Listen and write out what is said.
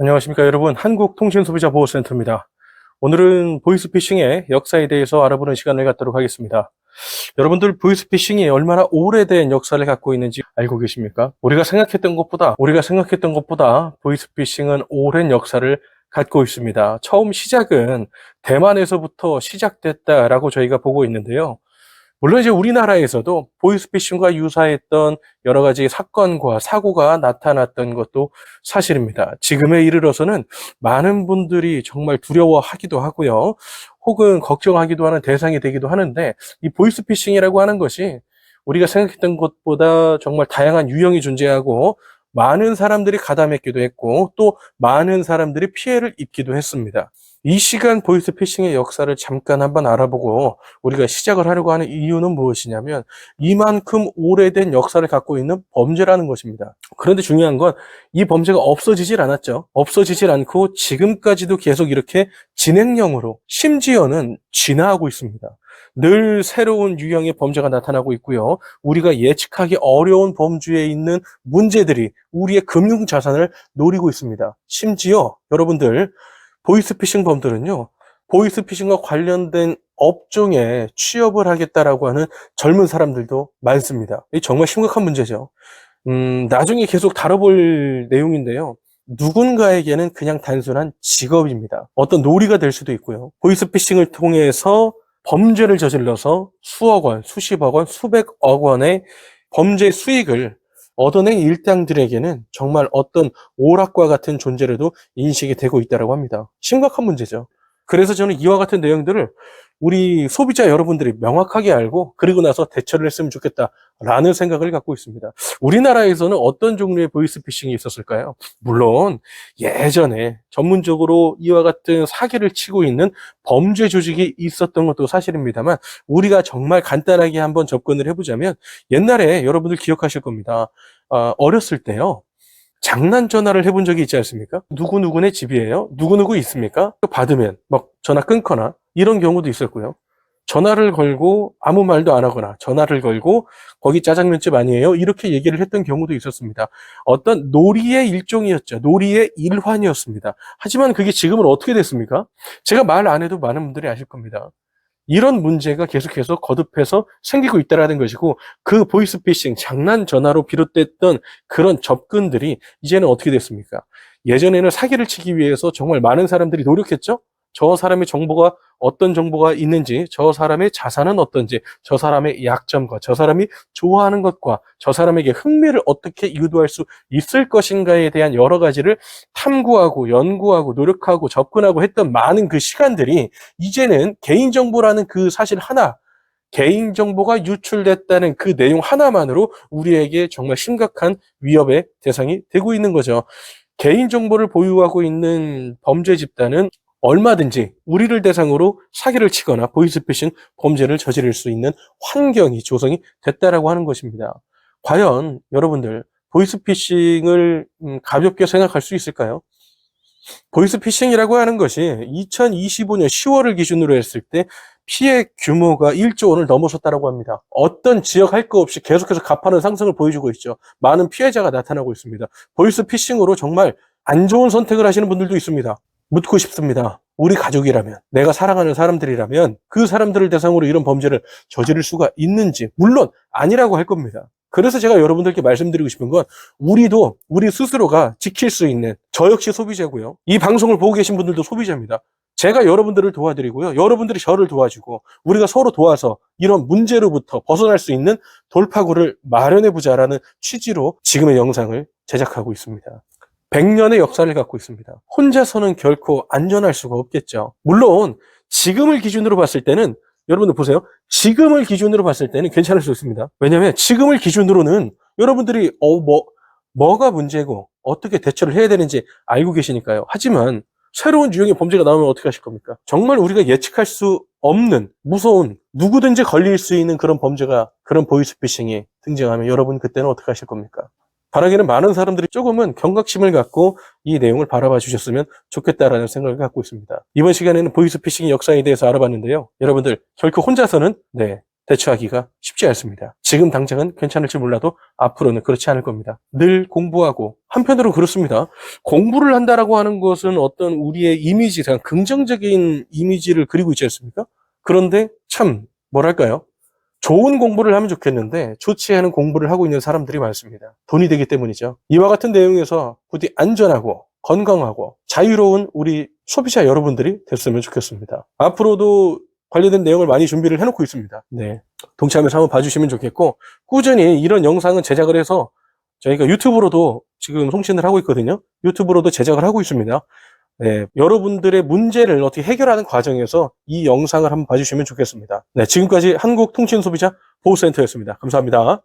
안녕하십니까 여러분, 한국통신소비자보호센터입니다. 오늘은 보이스피싱의 역사에 대해서 알아보는 시간을 갖도록 하겠습니다. 여러분들, 보이스피싱이 얼마나 오래된 역사를 갖고 있는지 알고 계십니까? 우리가 생각했던 것보다 보이스피싱은 오랜 역사를 갖고 있습니다. 처음 시작은 대만에서부터 시작됐다라고 저희가 보고 있는데요. 물론 이제 우리나라에서도 보이스피싱과 유사했던 여러 가지 사건과 사고가 나타났던 것도 사실입니다. 지금에 이르러서는 많은 분들이 정말 두려워하기도 하고요. 혹은 걱정하기도 하는 대상이 되기도 하는데, 이 보이스피싱이라고 하는 것이 우리가 생각했던 것보다 정말 다양한 유형이 존재하고 많은 사람들이 가담했기도 했고 또 많은 사람들이 피해를 입기도 했습니다. 이 시간 보이스피싱의 역사를 잠깐 한번 알아보고 우리가 시작을 하려고 하는 이유는 무엇이냐면, 이만큼 오래된 역사를 갖고 있는 범죄라는 것입니다. 그런데 중요한 건 이 범죄가 없어지질 않았죠. 없어지질 않고 지금까지도 계속 이렇게 진행형으로, 심지어는 진화하고 있습니다. 늘 새로운 유형의 범죄가 나타나고 있고요. 우리가 예측하기 어려운 범주에 있는 문제들이 우리의 금융 자산을 노리고 있습니다. 심지어 여러분들, 보이스피싱 범들은요, 보이스피싱과 관련된 업종에 취업을 하겠다라고 하는 젊은 사람들도 많습니다. 이 정말 심각한 문제죠. 나중에 계속 다뤄볼 내용인데요. 누군가에게는 그냥 단순한 직업입니다. 어떤 놀이가 될 수도 있고요. 보이스피싱을 통해서 범죄를 저질러서 수억 원, 수십억 원, 수백억 원의 범죄 수익을 얻어낸 일당들에게는 정말 어떤 오락과 같은 존재로도 인식이 되고 있다고 합니다. 심각한 문제죠. 그래서 저는 이와 같은 내용들을 우리 소비자 여러분들이 명확하게 알고 그리고 나서 대처를 했으면 좋겠다라는 생각을 갖고 있습니다. 우리나라에서는 어떤 종류의 보이스피싱이 있었을까요? 물론 예전에 전문적으로 이와 같은 사기를 치고 있는 범죄 조직이 있었던 것도 사실입니다만, 우리가 정말 간단하게 한번 접근을 해보자면, 옛날에 여러분들 기억하실 겁니다. 어렸을 때요, 장난 전화를 해본 적이 있지 않습니까? 누구누구네 집이에요? 누구누구 있습니까? 받으면 막 전화 끊거나 이런 경우도 있었고요. 전화를 걸고 아무 말도 안 하거나 전화를 걸고 거기 짜장면집 아니에요? 이렇게 얘기를 했던 경우도 있었습니다. 어떤 놀이의 일종이었죠. 놀이의 일환이었습니다. 하지만 그게 지금은 어떻게 됐습니까? 제가 말 안 해도 많은 분들이 아실 겁니다. 이런 문제가 계속해서 거듭해서 생기고 있다는 것이고, 그 보이스피싱, 장난 전화로 비롯됐던 그런 접근들이 이제는 어떻게 됐습니까? 예전에는 사기를 치기 위해서 정말 많은 사람들이 노력했죠? 저 사람의 정보가 어떤 정보가 있는지, 저 사람의 자산은 어떤지, 저 사람의 약점과 저 사람이 좋아하는 것과 저 사람에게 흥미를 어떻게 유도할 수 있을 것인가에 대한 여러 가지를 탐구하고 연구하고 노력하고 접근하고 했던 많은 그 시간들이 이제는 개인정보라는 그 사실 하나, 개인정보가 유출됐다는 그 내용 하나만으로 우리에게 정말 심각한 위협의 대상이 되고 있는 거죠. 개인정보를 보유하고 있는 범죄 집단은 얼마든지 우리를 대상으로 사기를 치거나 보이스피싱 범죄를 저지를 수 있는 환경이 조성이 됐다라고 하는 것입니다. 과연 여러분들, 보이스피싱을 가볍게 생각할 수 있을까요? 보이스피싱이라고 하는 것이 2025년 10월을 기준으로 했을 때 피해 규모가 1조 원을 넘어섰다고 합니다. 어떤 지역 할 거 없이 계속해서 가파른 상승을 보여주고 있죠. 많은 피해자가 나타나고 있습니다. 보이스피싱으로 정말 안 좋은 선택을 하시는 분들도 있습니다. 묻고 싶습니다. 우리 가족이라면, 내가 사랑하는 사람들이라면 그 사람들을 대상으로 이런 범죄를 저지를 수가 있는지, 물론 아니라고 할 겁니다. 그래서 제가 여러분들께 말씀드리고 싶은 건, 우리도 우리 스스로가 지킬 수 있는, 저 역시 소비자고요. 이 방송을 보고 계신 분들도 소비자입니다. 제가 여러분들을 도와드리고요. 여러분들이 저를 도와주고 우리가 서로 도와서 이런 문제로부터 벗어날 수 있는 돌파구를 마련해보자라는 취지로 지금의 영상을 제작하고 있습니다. 100년의 역사를 갖고 있습니다. 혼자서는 결코 안전할 수가 없겠죠. 물론 지금을 기준으로 봤을 때는, 여러분들 보세요. 지금을 기준으로 봤을 때는 괜찮을 수 있습니다. 왜냐하면 지금을 기준으로는 여러분들이 뭐가 문제고 어떻게 대처를 해야 되는지 알고 계시니까요. 하지만 새로운 유형의 범죄가 나오면 어떻게 하실 겁니까? 정말 우리가 예측할 수 없는, 무서운, 누구든지 걸릴 수 있는 그런 범죄가, 그런 보이스피싱이 등장하면 여러분 그때는 어떻게 하실 겁니까? 바라기는 많은 사람들이 조금은 경각심을 갖고 이 내용을 바라봐 주셨으면 좋겠다라는 생각을 갖고 있습니다. 이번 시간에는 보이스피싱 역사에 대해서 알아봤는데요. 여러분들, 결코 혼자서는 대처하기가 쉽지 않습니다. 지금 당장은 괜찮을지 몰라도 앞으로는 그렇지 않을 겁니다. 늘 공부하고, 한편으로 그렇습니다. 공부를 한다라고 하는 것은 어떤 우리의 이미지, 그냥 긍정적인 이미지를 그리고 있지 않습니까? 그런데 참 뭐랄까요? 좋은 공부를 하면 좋겠는데 좋지 않은 공부를 하고 있는 사람들이 많습니다. 돈이 되기 때문이죠. 이와 같은 내용에서 부디 안전하고 건강하고 자유로운 우리 소비자 여러분들이 됐으면 좋겠습니다. 앞으로도 관련된 내용을 많이 준비를 해놓고 있습니다. 네, 동참해서 한번 봐주시면 좋겠고, 꾸준히 이런 영상은 제작을 해서 저희가 유튜브로도 지금 송신을 하고 있거든요. 유튜브로도 제작을 하고 있습니다. 네, 여러분들의 문제를 어떻게 해결하는 과정에서 이 영상을 한번 봐주시면 좋겠습니다. 네, 지금까지 한국통신소비자보호센터였습니다. 감사합니다.